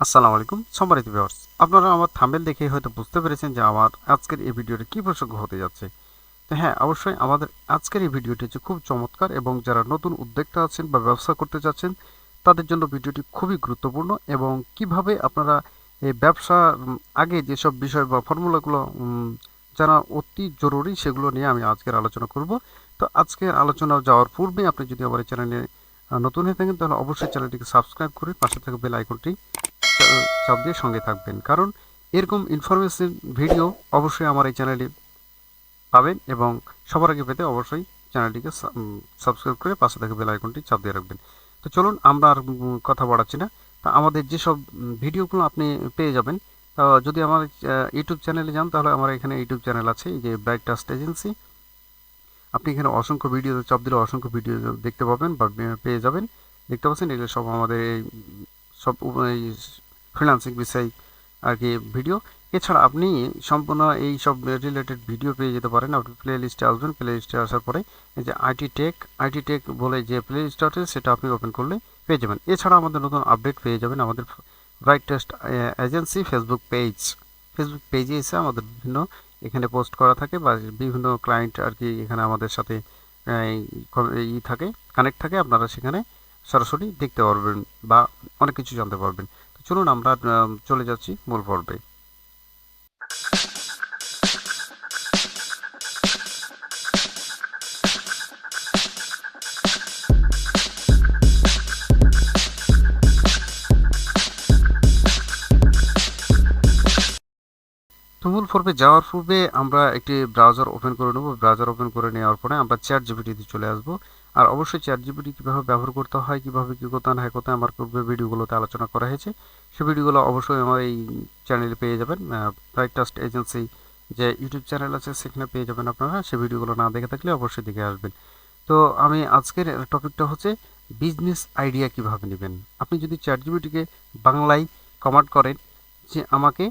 আসসালামু আলাইকুম সম্মানিত ভিউয়ার্স, আপনারা আমার থাম্বনেল দেখে হয়তো বুঝতে পেরেছেন যে আমার আজকের এই ভিডিওটি কী প্রসঙ্গ হতে যাচ্ছে। তো হ্যাঁ, অবশ্যই আমাদের আজকের এই ভিডিওটি হচ্ছে খুব চমৎকার এবং যারা নতুন উদ্যোক্তা আছেন বা ব্যবসা করতে চাচ্ছেন তাদের জন্য ভিডিওটি খুবই গুরুত্বপূর্ণ এবং কিভাবে আপনারা এই ব্যবসার আগে যেসব বিষয় বা ফর্মুলাগুলো জানা অতি জরুরি সেগুলো নিয়ে আমি আজকের আলোচনা করব। তো আজকের আলোচনা যাওয়ার পূর্বে আপনি যদি আমার এই চ্যানেলে নতুন হয়ে থাকেন তাহলে অবশ্যই চ্যানেলটিকে সাবস্ক্রাইব করে পাশে থাকা বেল আইকনটি চাপ দিয়ে সঙ্গে থাকবেন, কারণ এরকম ইনফরমেশন ভিডিও অবশ্যই আমার এই চ্যানেলে পাবেন এবং সবার আগে পেতে অবশ্যই চ্যানেলটিকে সাবস্ক্রাইব করে পাশে থাকা বেল আইকনটি চাপ দিয়ে রাখবেন। তো চলুন আমরা আর কথা বাড়াচ্ছি না। তা আমাদের যেসব ভিডিওগুলো আপনি পেয়ে যাবেন, যদি আমার ইউটিউব চ্যানেলে যান তাহলে আমার এখানে ইউটিউব চ্যানেল আছে, এই যে ব্রাইট ট্রাস্ট এজেন্সি। আপনি এখানে অসংখ্য ভিডিও চাপ দিলে অসংখ্য ভিডিও দেখতে পাবেন বা পেয়ে যাবেন। দেখতে পাচ্ছেন এগুলো সব আমাদের এই সব এই ফ্রিল্যান্সিং বিষয় আর কি ভিডিও। এছাড়া আপনি সম্পূর্ণ এই সব রিলেটেড ভিডিও পেয়ে যেতে পারেন। আপনি প্লে লিস্টে আসবেন, প্লে লিস্টে আসার পরে এই যে আইটি টেক বলে যে প্লে লিস্ট আছে সেটা আপনি ওপেন করলে পেয়ে যাবেন। এছাড়া আমাদের নতুন আপডেট পেয়ে যাবেন আমাদের ব্রাইট টেস্ট এজেন্সি ফেসবুক পেজে এসে আমাদের বিভিন্ন এখানে পোস্ট করা থাকে বা বিভিন্ন ক্লায়েন্ট আর কি এখানে আমাদের সাথে থাকে, কানেক্ট থাকে। আপনারা সেখানে সরাসরি দেখতে পারবেন বা অনেক কিছু জানতে পারবেন। তো চলুন আমরা চলে যাচ্ছি মূল পর্বে। তো মূল পর্বে যাওয়ার পূর্বে আমরা একটি ব্রাউজার ওপেন করে নেব। ব্রাউজার ওপেন করে নেওয়ার পরে আমরা চ্যাট জিপিটিতে চলে আসব। আর অবশ্যই চ্যাট জিপিটি কীভাবে ব্যবহার করতে হয়, কীভাবে কী করতে হয় করতে আমার পূর্বে ভিডিওগুলোতে আলোচনা করা হয়েছে। সেই ভিডিওগুলো অবশ্যই আমার এই চ্যানেলে পেয়ে যাবেন। ব্রাইট ট্রাস্ট এজেন্সি যে ইউটিউব চ্যানেল আছে সেখানে পেয়ে যাবেন আপনারা। সেই ভিডিওগুলো না দেখে থাকলে অবশ্যই দেখে আসবেন। তো আমি আজকের টপিকটা হচ্ছে বিজনেস আইডিয়া কিভাবে নেবেন। আপনি যদি চ্যাট জিপিটিকে বাংলায় কমান্ড করেন যে আমাকে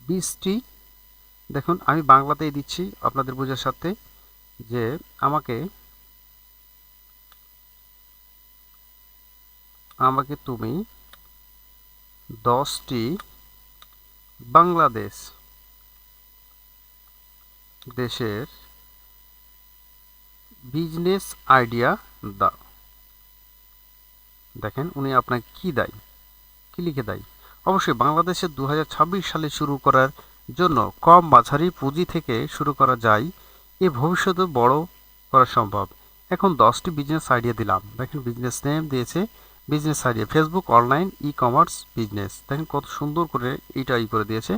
20টি, দেখুন আমি বাংলাতেই দিচ্ছি আপনাদের বোঝার সাথে, যে আমাকে আমাকে তুমি 10টি বাংলাদেশ দেশের বিজনেস আইডিয়া দাও। দেখেন উনি আপনাকে কি দেয়, কি লিখে দেয়। অবশ্যই বাংলাদেশে 2026 সালে শুরু করার জন্য কম মাঝারি পুঁজি থেকে শুরু করা যায়, এ ভবিষ্যতে বড় করা সম্ভব। এখন 10টি বিজনেস আইডিয়া দিলাম। দেখেন বিজনেস নেম দিয়েছে, business idea Facebook online e commerce business. দেখেন কত সুন্দর করে এইটা করে দিয়েছে।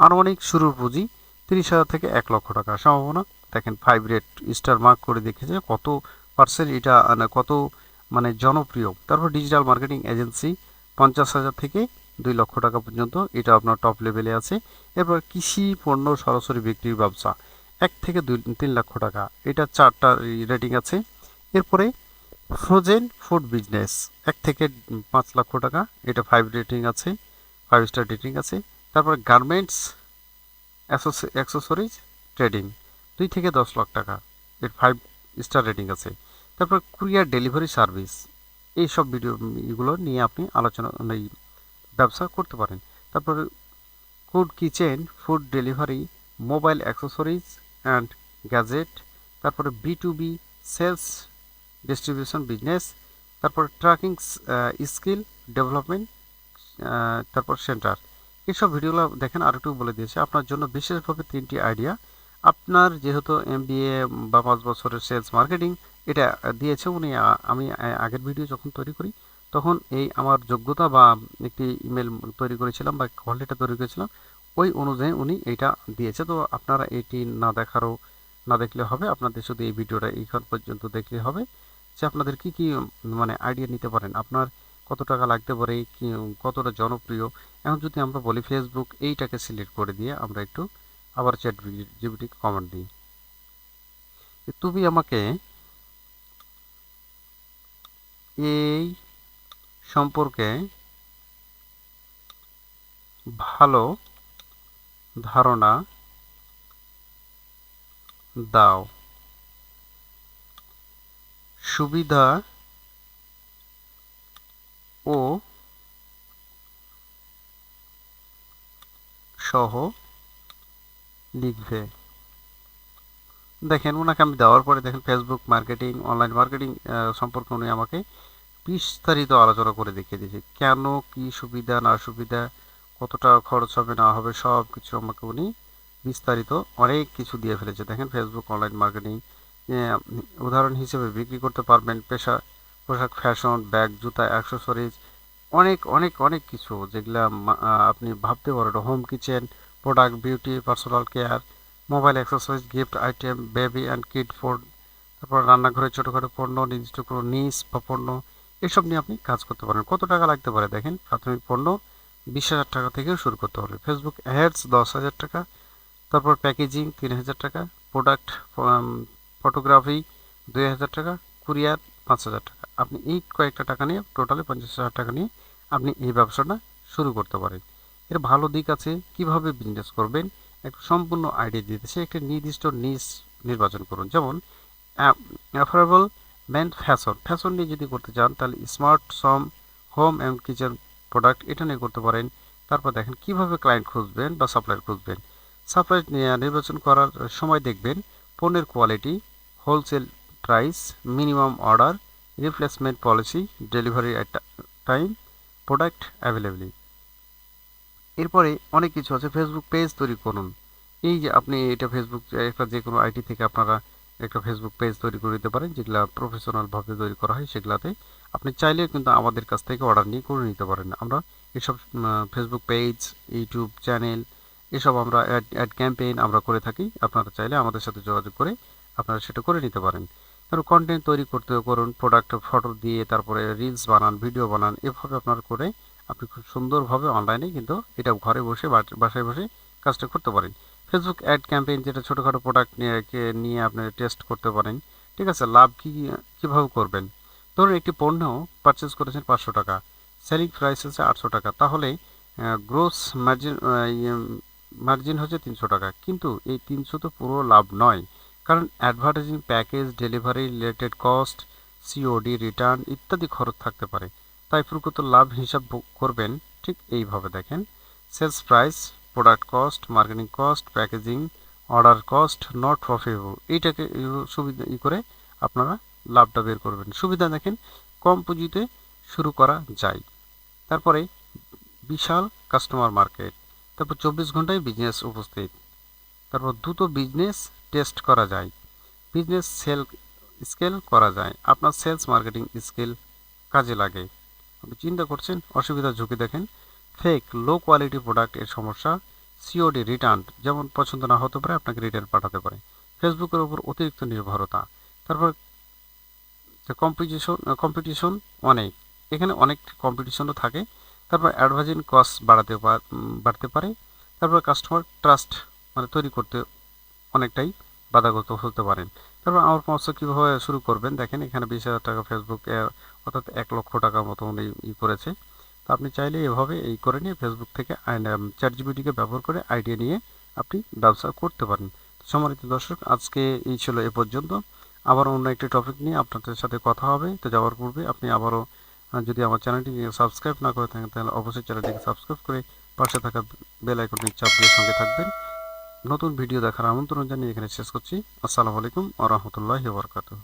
আনুমানিক শুরুর পুঁজি 30,000 থেকে 1,00,000 টাকা সম্ভাবনা। দেখেন 5 রেট স্টার মার্ক করে দেখেছে কত পার্সেন্ট এটা কত মানে জনপ্রিয়। তারপর ডিজিটাল মার্কেটিং এজেন্সি 50,000 থেকে 2 লক্ষ টাকা পর্যন্ত, এটা আপনার টপ লেভেলে আছে। এরপর কৃষি পণ্য সরাসরি বিক্রির ব্যবসা 1 থেকে 3 লক্ষ টাকা, এটা 4টা রেটিং আছে। এরপরে ফ্রোজেন ফুড বিজনেস 1 থেকে 5 লক্ষ টাকা, এটা 5 রেটিং আছে, 5 স্টার রেটিং আছে। তারপরে গার্মেন্টস অ্যাক্সেসরিজ ট্রেডিং 2 থেকে 10 লাখ টাকা, এর 5 স্টার রেটিং আছে। তারপর কুরিয়ার ডেলিভারি সার্ভিস, এইসব ভিডিও এগুলো নিয়ে আপনি আলোচনা এই ব্যবসা করতে পারেন। তারপরে food kitchen food delivery mobile accessories and gadget. তারপরে বি2বি সেলস ডিস্ট্রিবিউশন বিজনেস। তারপর ট্র্যাকিং স্কিল ডেভেলপমেন্ট, তারপর সেন্টার। এইসব ভিডিওগুলো দেখেন আর একটু বলে দিয়েছে আপনার জন্য বিশেষভাবে 3টি আইডিয়া। আপনার যেহেতু এমবিএ বা 5 বছরের সেলস মার্কেটিং এটা দিয়েছে উনি। আমি আগের ভিডিও যখন তৈরি করি তখন এই আমার যোগ্যতা বা একটি ইমেল তৈরি করেছিলাম বা কল লেটার তৈরি করেছিলাম, ওই অনুযায়ী উনি এইটা দিয়েছে। তো আপনারা এটি না দেখলে হবে, আপনাদের শুধু এই ভিডিওটা এইখান পর্যন্ত দেখলে হবে যে আপনাদের কি কি মানে আইডিয়া নিতে পারেন, আপনার কত টাকা লাগতে পারে, কি কতটা জনপ্রিয়। এখন যদি আমরা বলি ফেসবুক, এইটাকে সিলেক্ট করে দিয়ে আমরা একটু আবার চ্যাট জিপিটি কমান্ড দিই, তুমি আমাকে এই সম্পর্কে ভালো ধারণা দাও, সুবিধা ও সহ লিখবে। দেখেন ওনাকে আমি দেওয়ার পরে দেখেন ফেসবুক মার্কেটিং, অনলাইন মার্কেটিং সম্পর্কে উনি আমাকে বিস্তারিত আলোচনা করে দেখিয়ে দিয়েছে। কেন, কি সুবিধা না সুবিধা, কত টাকা খরচ হবে না হবে, সব কিছু আমাকে উনি বিস্তারিত অনেক কিছু দিয়ে ফেলেছে। দেখেন ফেসবুক অনলাইন মার্কেটিং উদাহরণ হিসেবে বিক্রি করতে পারবেন পোশাক, ফ্যাশন, ব্যাগ, জুতা, অ্যাক্সেসরিজ, অনেক অনেক অনেক কিছু যেগুলা আপনি ভাবতে পারেন। Home kitchen product, beauty, personal care, mobile accessories, gift item, baby and kid food, তারপর রান্নাঘরে ছোটোখাটো পণ্য, নির্দিষ্ট কোনো নিস বা পণ্য, এসব নিয়ে আপনি কাজ করতে পারেন। কত টাকা লাগতে পারে দেখেন, প্রাথমিক পণ্য 20,000 টাকা থেকেও শুরু করতে পারবে। ফেসবুক অ্যাডস 10,000 টাকা, তারপর প্যাকেজিং 3,000 টাকা, প্রোডাক্ট ফটোগ্রাফি 2,000 টাকা, কুরিয়ার 5,000 টাকা। আপনি এই কয়েকটা টাকা নিয়ে টোটালি 50,000 টাকা নিয়ে আপনি এই ব্যবসাটা শুরু করতে পারেন। এর ভালো দিক আছে, কিভাবে বিজনেস করবেন একটা সম্পূর্ণ আইডিয়া দিতেছে। একটা নির্দিষ্ট নিশ নির্বাচন করুন, যেমন অ্যাফোর্ডেবল মেন ফ্যাশন নিয়ে যদি করতে চান তাহলে smart home and kitchen product এটা নিয়ে করতে পারেন। তারপর দেখেন কিভাবে ক্লায়েন্ট খুঁজবেন বা সাপ্লায়ার খুঁজবেন। সাপ্লাই নির্বাচন করার সময় দেখবেন পণ্যের quality, wholesale price, minimum order, replacement policy, delivery time, product availability. এরপরে অনেক কিছু আছে। ফেসবুক পেজ তৈরি করুন। এই যে আপনি এটা ফেসবুক একটা যে কোনো আইটি থেকে আপনারা একটা ফেসবুক পেজ তৈরি করে দিতে পারেন, যেগুলো প্রফেশনালভাবে তৈরি করা হয়। সেগুলাতে আপনি চাইলেও কিন্তু আমাদের কাছ থেকে অর্ডার নিয়ে করে নিতে পারেন। আমরা এসব ফেসবুক পেজ, ইউটিউব চ্যানেল, এসব আমরা অ্যাড ক্যাম্পেইন আমরা করে থাকি। আপনারা চাইলে আমাদের সাথে যোগাযোগ করে আপনারা সেটা করে নিতে পারেন। তারপর কন্টেন্ট তৈরি করুন, প্রোডাক্ট ফটো দিয়ে তারপরে রিলস বানান, ভিডিও বানান। এভাবে আপনারা করে আপনি খুব সুন্দরভাবে অনলাইনে কিন্তু এটা ঘরে বসে বাসায় বসে কাজটা করতে পারেন। ফেসবুক অ্যাড ক্যাম্পেইন যেটা ছোটোখাটো প্রোডাক্ট নিয়ে আপনি টেস্ট করতে পারেন। ঠিক আছে, লাভ কীভাবে করবেন। ধরুন একটি পণ্য পারচেস করেছেন 500 টাকা, সেলিং প্রাইস হচ্ছে 800 টাকা, তাহলে গ্রোস মার্জিন হচ্ছে 300 টাকা। কিন্তু এই 300 তো পুরো লাভ নয়, কারণ advertising, package, delivery related cost, COD, return ইত্যাদি খরচ থাকতে পারে। তাই প্রকৃত লাভ হিসাব করবেন ঠিক এইভাবে। দেখেন sales price, product cost, marketing cost, packaging, order cost, not profitable. এইটাকে সুবিধা করে আপনারা লাভটা বের করবেন। সুবিধা দেখেন, কম পুঁজিতে শুরু করা যায়। তারপরে বিশাল কাস্টমার মার্কেট, তারপর 24 ঘন্টায় বিজনেস উপস্থিত, তারপর দ্রুত বিজনেস টেস্ট করা যায়, বিজনেস স্কেল করা যায়। আপনার সেলস মার্কেটিং স্কিল কাজে লাগে। আপনি চিন্তা করছেন অসুবিধা ঝুঁকি। দেখেন ফেক লো কোয়ালিটি প্রোডাক্ট এর সমস্যা, সিওডি রিটার্ন, যেমন পছন্দ না হতে পারে আপনাকে রিটার্ন পাঠাতে পারে। ফেসবুকের উপর অতিরিক্ত নির্ভরতা। তারপর কম্পিটিশন অনেক, এখানে অনেক কম্পিটিশনও থাকে। তারপর অ্যাডভার্টাইজিং কস্ট বাড়তে পারে। তারপর কাস্টমার ট্রাস্ট তৈরি করতে অনেকটাই বাধাগ্রস্ত হতে পারেন। তারপর আমার পরামর্শ কীভাবে শুরু করবেন। দেখেন এখানে 20,000 টাকা ফেসবুক, অর্থাৎ 1 লক্ষ টাকার মতো উনি করেছে। তো আপনি চাইলে এভাবে করে নিয়ে ফেসবুক থেকে চ্যাটজিপিটিকে ব্যবহার করে আইডিয়া নিয়ে আপনি ব্যবসা করতে পারেন। সম্মানিত দর্শক, আজকে এই ছিল এ পর্যন্ত। আবার অন্য একটি টপিক নিয়ে আপনাদের সাথে কথা হবে। তো যাওয়ার পূর্বে আপনি আবারও যদি আমার চ্যানেলটি সাবস্ক্রাইব না করে থাকেন তাহলে অবশ্যই চ্যানেলটিকে সাবস্ক্রাইব করে পাশে থাকা বেল আইকনটি চাপ দিয়ে সঙ্গে থাকবেন। নতুন ভিডিও দেখার আমন্ত্রণ জানিয়ে এখানে শেষ করছি। আসসালামু আলাইকুম ওয়া রাহমাতুল্লাহি ওয়া বারাকাতুহু।